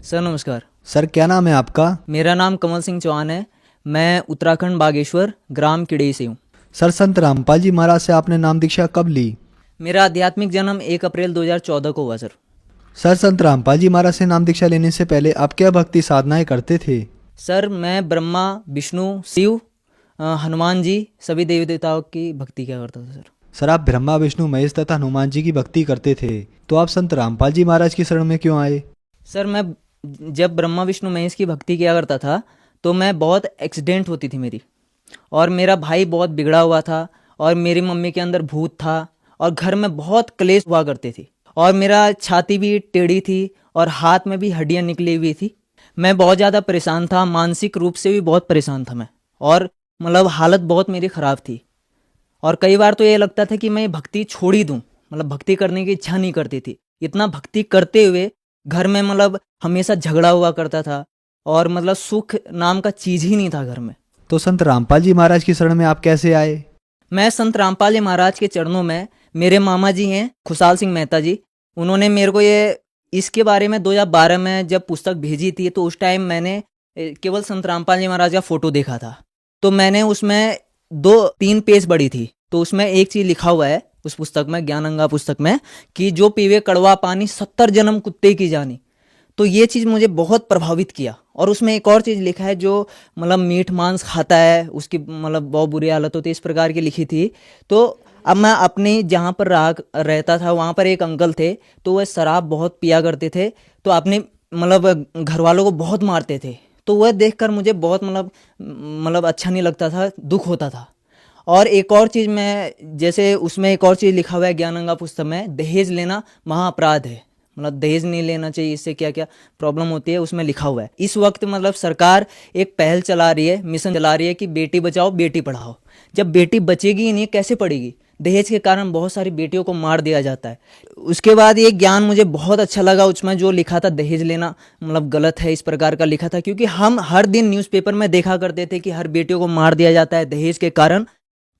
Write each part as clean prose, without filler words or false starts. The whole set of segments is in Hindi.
सर नमस्कार। सर क्या नाम है आपका? मेरा नाम कमल सिंह चौहान है। मैं उत्तराखंड बागेश्वर ग्राम किड़ई से हूँ। सर संत रामपाल जी महाराज से आपने नाम दीक्षा कब ली? मेरा आध्यात्मिक जन्म 1 अप्रैल 2014 को हुआ सर। सर संत रामपाल जी महाराज से नाम दीक्षा लेने से पहले आप क्या भक्ति साधनाएं करते थे? सर मैं ब्रह्मा, विष्णु, शिव, हनुमान जी सभी देवी देवताओं की भक्ति किया करता था सर। सर आप ब्रह्मा विष्णु महेश तथा हनुमान जी की भक्ति करते थे, तो आप संत रामपाल जी महाराज की शरण में क्यों आए? सर मैं जब ब्रह्मा विष्णु महेश की भक्ति किया करता था तो मैं बहुत एक्सीडेंट होती थी मेरी, और मेरा भाई बहुत बिगड़ा हुआ था, और मेरी मम्मी के अंदर भूत था, और घर में बहुत क्लेश हुआ करते थे, और मेरा छाती भी टेढ़ी थी और हाथ में भी हड्डियां निकली हुई थी। मैं बहुत ज़्यादा परेशान था, मानसिक रूप से भी बहुत परेशान था मैं, और मतलब हालत बहुत मेरी ख़राब थी। और कई बार तो ये लगता था कि मैं भक्ति छोड़ ही दूँ, मतलब भक्ति करने की इच्छा नहीं करती थी। इतना भक्ति करते हुए घर में मतलब हमेशा झगड़ा हुआ करता था, और मतलब सुख नाम का चीज़ ही नहीं था घर में। तो संत रामपाल जी महाराज की शरण में आप कैसे आए? मैं संत रामपाल जी महाराज के चरणों में, मेरे मामा जी हैं खुशहाल सिंह मेहता जी, उन्होंने मेरे को ये इसके बारे में 2012 में जब पुस्तक भेजी थी, तो उस टाइम मैंने केवल संत रामपाल जी महाराज का फोटो देखा था। तो मैंने उसमें 2-3 पेज पढ़ी थी, तो उसमें एक चीज़ लिखा हुआ है उस पुस्तक में, ज्ञानगंगा पुस्तक में, कि जो पीवे कड़वा पानी 70 जन्म कुत्ते की जानी। तो ये चीज़ मुझे बहुत प्रभावित किया। और उसमें एक और चीज़ लिखा है, जो मतलब मीट मांस खाता है उसकी मतलब बहुत बुरी हालत होती है, इस प्रकार की लिखी थी। तो अब मैं अपने जहाँ पर रहता था वहाँ पर एक अंकल थे, तो वह शराब बहुत पिया करते थे, तो अपने मतलब घर वालों को बहुत मारते थे। तो वह देखकर मुझे बहुत मतलब अच्छा नहीं लगता था, दुख होता था। और एक और चीज़ मैं, जैसे उसमें एक और चीज़ लिखा हुआ है ज्ञानगंगा पुस्तक में, दहेज लेना महाअपराध है, मतलब दहेज नहीं लेना चाहिए, इससे क्या क्या प्रॉब्लम होती है उसमें लिखा हुआ है। इस वक्त मतलब सरकार एक पहल चला रही है, मिशन चला रही है कि बेटी बचाओ बेटी पढ़ाओ। जब बेटी बचेगी ही नहीं, कैसे पढ़ेगी? दहेज के कारण बहुत सारी बेटियों को मार दिया जाता है। उसके बाद ये ज्ञान मुझे बहुत अच्छा लगा, उसमें जो लिखा था दहेज लेना मतलब गलत है, इस प्रकार का लिखा था, क्योंकि हम हर दिन न्यूज़पेपर में देखा करते थे कि हर बेटियों को मार दिया जाता है दहेज के कारण।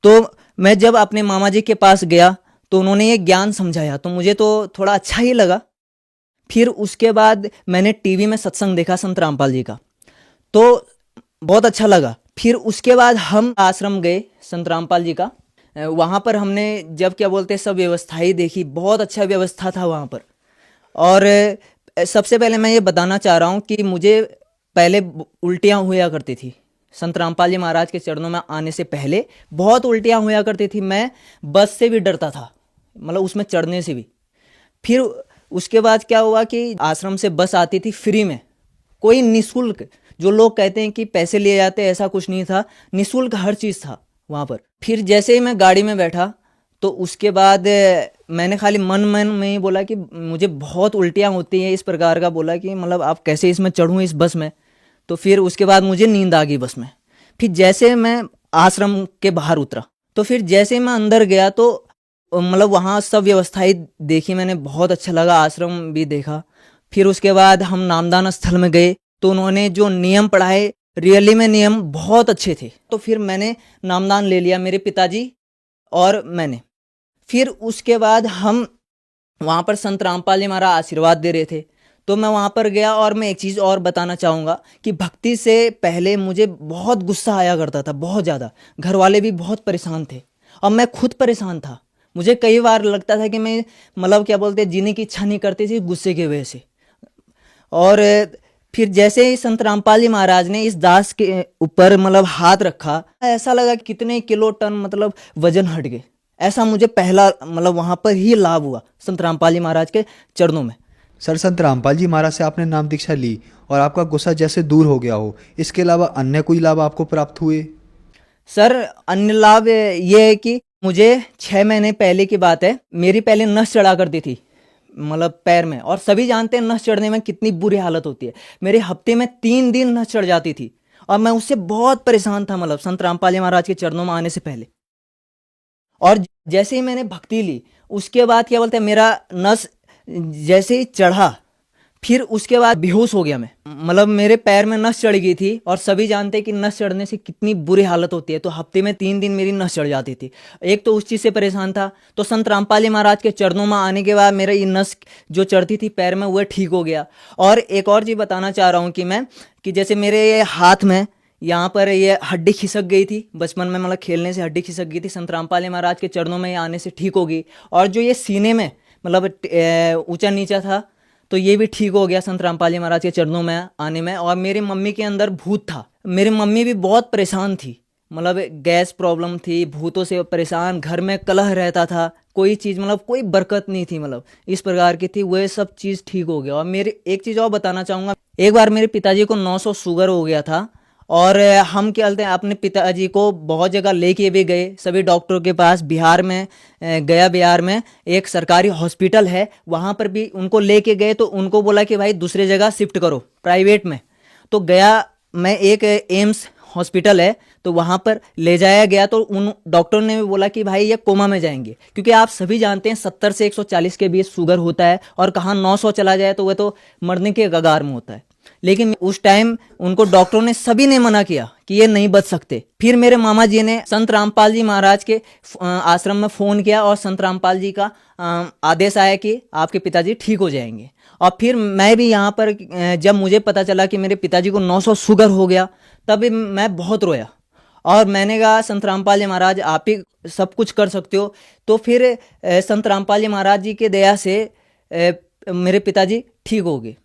तो मैं जब अपने मामा जी के पास गया, तो उन्होंने ये ज्ञान समझाया, तो मुझे तो थोड़ा अच्छा ही लगा। फिर उसके बाद मैंने टीवी में सत्संग देखा संत रामपाल जी का, तो बहुत अच्छा लगा। फिर उसके बाद हम आश्रम गए संत रामपाल जी का। वहाँ पर हमने जब क्या बोलते हैं सब व्यवस्थाएं देखी, बहुत अच्छा व्यवस्था था वहाँ पर। और सबसे पहले मैं ये बताना चाह रहा हूँ कि मुझे पहले उल्टियाँ हुआ करती थी। संत रामपाल जी महाराज के चरणों में आने से पहले बहुत उल्टियाँ हुआ करती थी। मैं बस से भी डरता था, मतलब उसमें चढ़ने से भी। फिर उसके बाद क्या हुआ कि आश्रम से बस आती थी फ्री में, कोई निःशुल्क। जो लोग कहते हैं कि पैसे लिए जाते हैं, ऐसा कुछ नहीं था, निःशुल्क हर चीज़ था वहाँ पर। फिर जैसे ही मैं गाड़ी में बैठा, तो उसके बाद मैंने खाली मन मन में ही बोला कि मुझे बहुत उल्टियाँ होती हैं, इस प्रकार का बोला कि मतलब आप कैसे इसमें चढ़ूँ इस बस में। तो फिर उसके बाद मुझे नींद आ गई बस में। फिर जैसे मैं आश्रम के बाहर उतरा, तो फिर जैसे मैं अंदर गया, तो मतलब वहाँ सब व्यवस्थाएं देखी मैंने, बहुत अच्छा लगा, आश्रम भी देखा। फिर उसके बाद हम नामदान स्थल में गए, तो उन्होंने जो नियम पढ़ाए, रियली में नियम बहुत अच्छे थे। तो फिर मैंने नामदान ले लिया, मेरे पिताजी और मैंने। फिर उसके बाद हम वहाँ पर संत रामपाल जी हमारा आशीर्वाद दे रहे थे, तो मैं वहाँ पर गया। और मैं एक चीज़ और बताना चाहूँगा कि भक्ति से पहले मुझे बहुत गुस्सा आया करता था, बहुत ज़्यादा। घर वाले भी बहुत परेशान थे, और मैं खुद परेशान था। मुझे कई बार लगता था कि मैं मतलब क्या बोलते हैं, जीने की इच्छा नहीं करती थी गुस्से की वजह से। और फिर जैसे ही संत रामपाल जी महाराज ने इस दास के ऊपर मतलब हाथ रखा, ऐसा लगा कि कितने किलो टन मतलब वजन हट गए। ऐसा मुझे पहला मतलब वहाँ पर ही लाभ हुआ संत रामपाल जी महाराज के चरणों में। सर संत रामपाल जी महाराज से आपने नाम दीक्षा ली और आपका गुस्सा जैसे दूर हो गया हो, इसके अलावा अन्य कोई लाभ आपको प्राप्त हुए? सर अन्य लाभ ये है कि मुझे 6 महीने पहले की बात है, मेरी पहले नस चढ़ा करती थी मतलब पैर में, और सभी जानते हैं नस चढ़ने में कितनी बुरी हालत होती है। मेरे हफ्ते में 3 दिन नस चढ़ जाती थी, और मैं उससे बहुत परेशान था, मतलब संत रामपाल जी महाराज के चरणों में आने से पहले। और जैसे ही मैंने भक्ति ली, उसके बाद क्या बोलते हैं, मेरा नस जैसे ही चढ़ा, फिर उसके बाद बेहोश हो गया मैं, मतलब मेरे पैर में नस चढ़ गई थी और सभी जानते हैं कि नस चढ़ने से कितनी बुरी हालत होती है। तो हफ्ते में 3 दिन मेरी नस चढ़ जाती थी। एक तो उस चीज़ से परेशान था, तो संत रामपाल जी महाराज के चरणों में आने के बाद मेरा ये नस जो चढ़ती थी पैर में वह ठीक हो गया। और एक और चीज़ बताना चाह रहा हूँ कि मैं कि जैसे मेरे ये हाथ में यहाँ पर ये हड्डी खिसक गई थी बचपन में, मतलब खेलने से हड्डी खिसक गई थी, संत रामपाल जी महाराज के चरणों में आने से ठीक हो गई। और जो ये सीने में मतलब ऊंचा नीचा था तो ये भी ठीक हो गया संत रामपाल जी महाराज के चरणों में आने में। और मेरी मम्मी के अंदर भूत था, मेरी मम्मी भी बहुत परेशान थी, मतलब गैस प्रॉब्लम थी, भूतों से परेशान, घर में कलह रहता था, कोई चीज़ मतलब कोई बरकत नहीं थी, मतलब इस प्रकार की थी। वह सब चीज़ ठीक हो गया। और मेरी एक चीज़ और बताना चाहूँगा, एक बार मेरे पिताजी को 900 शुगर हो गया था और हम क्या बोलते हैं अपने पिताजी को बहुत जगह लेके भी गए, सभी डॉक्टरों के पास। बिहार में गया, बिहार में एक सरकारी हॉस्पिटल है, वहाँ पर भी उनको लेके गए तो उनको बोला कि भाई दूसरे जगह शिफ्ट करो प्राइवेट में। तो गया मैं, एक एम्स हॉस्पिटल है तो वहाँ पर ले जाया गया। तो उन डॉक्टर ने भी बोला कि भाई ये कोमा में जाएंगे, क्योंकि आप सभी जानते हैं 70 से 140 के बीच शुगर होता है और कहाँ 900 चला जाए तो वह तो मरने के कगार में होता है। लेकिन उस टाइम उनको डॉक्टरों ने सभी ने मना किया कि ये नहीं बच सकते। फिर मेरे मामा जी ने संत रामपाल जी महाराज के आश्रम में फ़ोन किया और संत रामपाल जी का आदेश आया कि आपके पिताजी ठीक हो जाएंगे। और फिर मैं भी यहाँ पर जब मुझे पता चला कि मेरे पिताजी को 900 शुगर हो गया, तब मैं बहुत रोया और मैंने कहा संत रामपाल जी महाराज आप ही सब कुछ कर सकते हो। तो फिर संत रामपाल जी महाराज जी के दया से मेरे पिताजी ठीक हो गए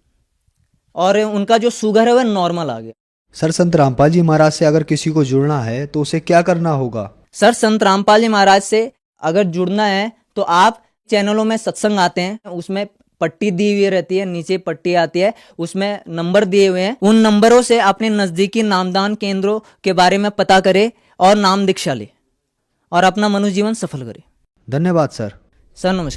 और उनका जो शुगर है वह नॉर्मल आ गया। सर, संत रामपाल जी महाराज से अगर किसी को जुड़ना है तो उसे क्या करना होगा? सर, संत रामपाल जी महाराज से अगर जुड़ना है तो आप चैनलों में सत्संग आते हैं, उसमें पट्टी दी हुई रहती है, नीचे पट्टी आती है, उसमें नंबर दिए हुए हैं। उन नंबरों से अपने नज़दीकी नामदान केंद्रों के बारे में पता करें और नाम दीक्षा ले और अपना मनुष्य जीवन सफल करें। धन्यवाद सर। सर नमस्कार।